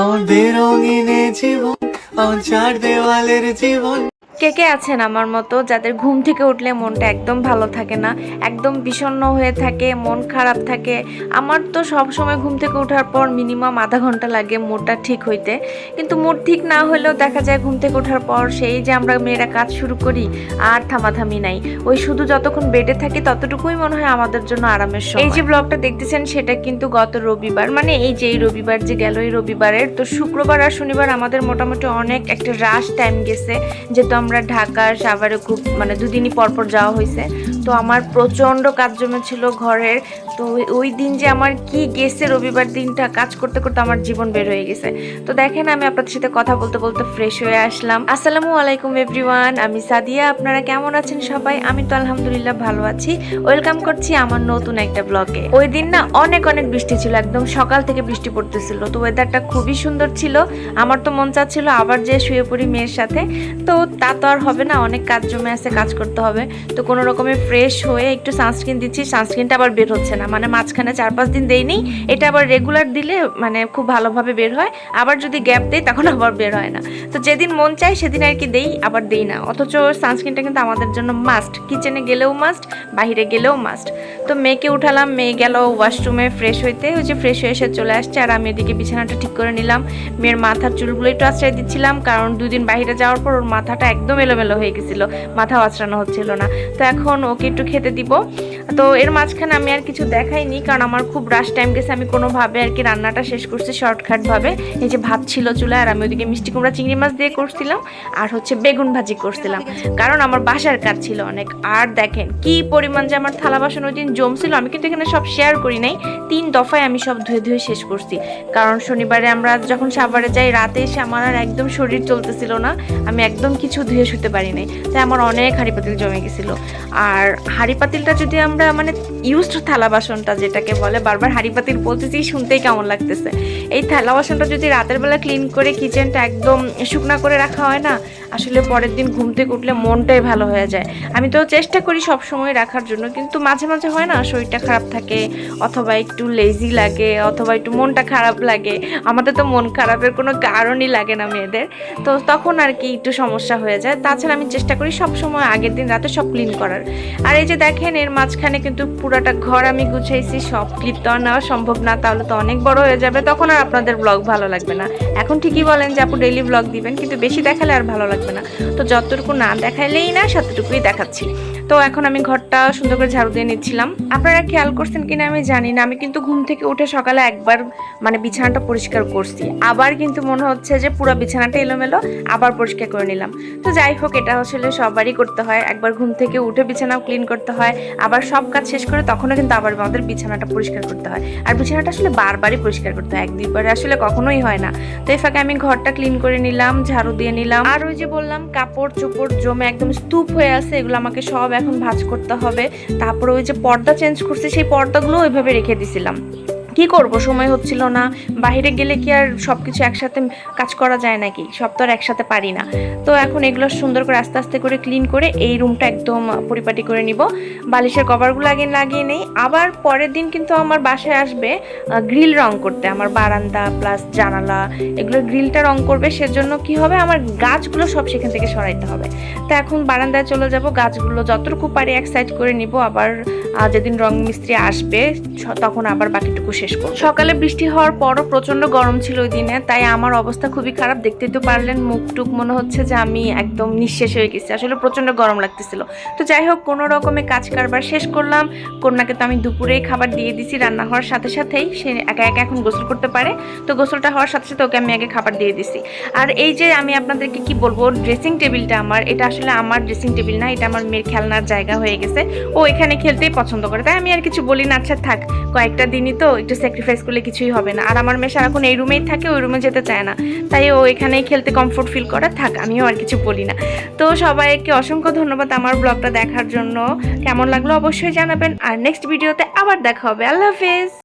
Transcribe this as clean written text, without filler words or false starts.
আমার বেরঙিনে জীবন, আমার চার দেওয়ালের জীবন। কে কে আছেন আমার মতো যাদের ঘুম থেকে উঠলে মনটা একদম ভালো থাকে না, একদম বিষণ্ণ হয়ে থাকে, মন খারাপ থাকে? আমার তো সব সময় ঘুম থেকে ওঠার পর মিনিমাম আধা ঘন্টা লাগে মুডটা ঠিক হইতে। কিন্তু মুড ঠিক না হলেও দেখা যায় ঘুম থেকে ওঠার পর সেই যে আমরা মেয়েরা কাজ শুরু করি, আর থামাথামি নাই। ওই শুধু যতক্ষণ বেডে থাকি ততটুকুই মনে হয় আমাদের জন্য আরামের সময়। এই যে ব্লগটা দেখতেছেন সেটা কিন্তু গত রবিবার, মানে এই যে এই রবিবার যে গেল, এই রবিবারের তো শুক্রবার আর শনিবার আমাদের মোটামুটি অনেক একটা রাশ টাইম গেছে, যেহেতু আমরা ঢাকা সাভারে খুব মানে দুদিনই পরপর যাওয়া হয়েছে। তো আমার প্রচণ্ড কাজ জমেছিল ঘরের। তো ওই দিন যে আমার কি গেছে, রবিবার দিনটা কাজ করতে করতে আমার জীবন বের হয়ে গেছে। তো দেখেন আমি আপনাদের সাথে কথা বলতে বলতে ফ্রেশ হয়ে আসলাম। আসসালামু আলাইকুম এভরিওয়ান, আমি সাদিয়া। আপনারা কেমন আছেন সবাই? আমি তো আলহামদুলিল্লাহ ভালো আছি। ওয়েলকাম করছি আমার নতুন একটা ব্লগে। ওই দিন না অনেক অনেক বৃষ্টি ছিল, একদম সকাল থেকে বৃষ্টি পড়তেছিল। তো ওয়েদারটা খুবই সুন্দর ছিল। আমার তো মন চাচ্ছিল আবার যে শুয়ে পড়ি মেয়ের সাথে। তো তা তো আর হবে না, অনেক কাজ জমে আছে, কাজ করতে হবে। তো কোনো রকমে ফ্রেশ হয়ে একটু সানস্ক্রিন দিচ্ছি, সানস্ক্রিনটা আবার বের হচ্ছে না, মানে মাঝখানে 4-5 দিন দেইনি। এটা আবার রেগুলার দিলে মানে খুব ভালোভাবে বের হয়, আবার যদি গ্যাপ দেই তখন আবার বের হয় না। তো যেদিন মন চায় সেদিন আর কি দেই, আবার দেই না। অথচ সানস্ক্রিনটা কিন্তু আমাদের জন্য মাস্ট, কিচেনে গেলেও মাস্ট, বাইরে গেলেও মাস্ট। তো মেয়েকে উঠালাম, মেয়ে গেল ওয়াশরুমে ফ্রেশ হইতে। ওই যে ফ্রেশ হয়ে এসে চলে আসছে, আর আমি এদিকে বিছানাটা ঠিক করে নিলাম। মেয়ের মাথার চুলগুলো একটু আশ্রয় দিচ্ছিলাম, কারণ 2 দিন বাইরে যাওয়ার পর ওর মাথাটা একদম এলোমেলো হয়ে গেছিলো, মাথা আঁচড়ানো হচ্ছিল না। তো এখন ওকে একটু খেতে দিব। তো এর মাঝখানে আমি আর কিছু দেখাইনি, কারণ আমার খুব রাশ টাইম গেছে। আমি কোনোভাবে আর কি রান্নাটা শেষ করছি শর্টকাটভাবে। এই যে ভাত ছিল চুলায়, আর আমি ওদিকে মিষ্টি কুমড়া চিংড়ি মাছ দিয়ে করছিলাম, আর হচ্ছে বেগুন ভাজি করছিলাম, কারণ আমার বাসার কাজ ছিল অনেক। আর দেখেন কি পরিমাণ যে আমার থালা বাসন ওই দিন জমছিল, আমি কিন্তু এখানে সব শেয়ার করি নাই। 3 দফায় আমি সব ধুয়ে ধুয়ে শেষ করছি, কারণ শনিবারে আমরা যখন সাভারে যাই রাতে এসে আমার আর একদম শরীর চলতেছিল না, আমি একদম কিছু ধুয়ে শুতে পারি নাই। তাই আমার অনেক হাঁড়ি পাতিল জমে গেছিলো। আর হাঁড়ি পাতিলটা যদি আমরা মানে ইউজড থালা বাসনটা যেটাকে বলে, বারবার হাঁড়ি পাতিল বলতেছি শুনতেই কেমন লাগতেছে, এই থালা বাসনটা যদি রাতের বেলা ক্লিন করে কিচেনটা একদম শুকনা করে রাখা হয় না, আসলে পরের দিন ঘুম থেকে উঠলে মনটাই ভালো হয়ে যায়। আমি তো চেষ্টা করি সব সময় রাখার জন্য, কিন্তু মাঝে মাঝে হয় না, শরীরটা খারাপ থাকে, অথবা একটু লেজি লাগে, অথবা একটু মনটা খারাপ লাগে। আমাদের তো মন খারাপের কোনো কারণই লাগে না মেয়েদের, তো তখন আর কি একটু সমস্যা হয়ে যায়। তাছাড়া আমি চেষ্টা করি সব সময় আগের দিন রাতে সব ক্লিন করার। আর এই যে দেখেন এর মাঝখানে কিন্তু পুরাটা ঘর আমি গুছাইছি, সব ক্লিপ তো আর নেওয়া সম্ভব না, তাহলে তো অনেক বড় হয়ে যাবে, তখন আর আপনাদের ব্লগ ভালো লাগবে না। এখন ঠিকই বলেন যে আপু ডেইলি ব্লগ দিবেন, কিন্তু বেশি দেখালে আর ভালো লাগবে না। তো যতটুকু না দেখাইলেই না, ততটুকুই দেখাচ্ছি। তো এখন আমি ঘরটা সুন্দর করে ঝাড়ু দিয়ে নিচ্ছিলাম। আপনারা খেয়াল করছেন কিনা আমি জানি না, আমি কিন্তু ঘুম থেকে উঠে সকালে একবার মানে বিছানাটা পরিষ্কার করছি, আবার কিন্তু মনে হচ্ছে যে পুরো বিছানাটা এলোমেলো, আবার পরিষ্কার করে নিলাম। তো যাই হোক, এটা আসলে সবারই করতে হয়, একবার ঘুম থেকে উঠে বিছানাও ক্লিন করতে হয়, আবার সব কাজ শেষ করে তখনও কিন্তু আবার আমাদের বিছানাটা পরিষ্কার করতে হয়। আর বিছানাটা আসলে বারবারই পরিষ্কার করতে হয়, 1-2 বারে আসলে কখনোই হয় না। তো এই ফাঁকে আমি ঘরটা ক্লিন করে নিলাম, ঝাড়ু দিয়ে নিলাম। আর ওই যে বললাম কাপড় চোপড় জমে একদম স্তূপ হয়ে আছে, এগুলো আমাকে সব এখন ভাঁজ করতে হবে। তারপরে ওই যে পর্দা চেঞ্জ করছি, সেই পর্দাগুলো ওইভাবে রেখে দিছিলাম। কি করব, সময় হচ্ছিল না। বাইরে গেলে কি আর সব কিছু একসাথে কাজ করা যায় নাকি, সব তো আর একসাথে পারি না। তো এখন এগুলো সুন্দর করে আস্তে আস্তে করে ক্লিন করে এই রুমটা একদম পরিপাটি করে নিব। বালিশের কভারগুলো আগে লাগিয়ে নেই। আবার পরের দিন কিন্তু আমার বাসায় আসবে গ্রিল রং করতে, আমার বারান্দা প্লাস জানালা এগুলো গ্রিলটা রং করবে। সেজন্য কি হবে, আমার গাছগুলো সব সেখান থেকে সরাইতে হবে। তো এখন বারান্দায় চলে যাব, গাছগুলো যতটুকু পারি এক সাইড করে নিব। আবার যেদিন রং মিস্ত্রি আসবে তখন আবার বাকিটুকু শেষ করব। সকালে বৃষ্টি হওয়ার পরও প্রচন্ড গরম ছিল ওই দিনে, তাই আমার অবস্থা খুবই খারাপ। দেখতেই তো পারলেন, মুখটুক মনে হচ্ছে যে আমি একদম নিঃশেষ হয়ে গেছি, আসলে প্রচন্ড গরম লাগতেছিল। তো যাই হোক, কোনো রকমে কাজ কারবার শেষ করলাম। কন্যাকে তো আমি দুপুরেই খাবার দিয়ে দিছি, রান্না হওয়ার সাথে সাথেই সে একা একা এখন গোসল করতে পারে। তো গোসলটা হওয়ার সাথে সাথে ওকে আমি আগে খাবার দিয়ে দিছি। আর এই যে আমি আপনাদেরকে কি বলবো, ড্রেসিং টেবিলটা আমার, এটা আসলে আমার ড্রেসিং টেবিল না, এটা আমার মেয়ের খেলনার জায়গা হয়ে গেছে। ও এখানে খেলতেই পছন্দ করে, তাই আমি আর কিছু বলি না, আচ্ছা থাক, কয়েকটা দিনই তো, একটু স্যাক্রিফাইস করলে কিছুই হবে না। আর আমার মেয়ে সারাক্ষণ এই রুমেই থাকে, ওই রুমে যেতে চায় না, তাই ও এখানেই খেলতে কমফোর্ট ফিল করে, থাক, আমিও আর কিছু বলি না। তো সবাইকে অসংখ্য ধন্যবাদ আমার ব্লগটা দেখার জন্য। কেমন লাগলো অবশ্যই জানাবেন, আর নেক্সট ভিডিওতে আবার দেখা হবে। আল্লাহ হাফেজ।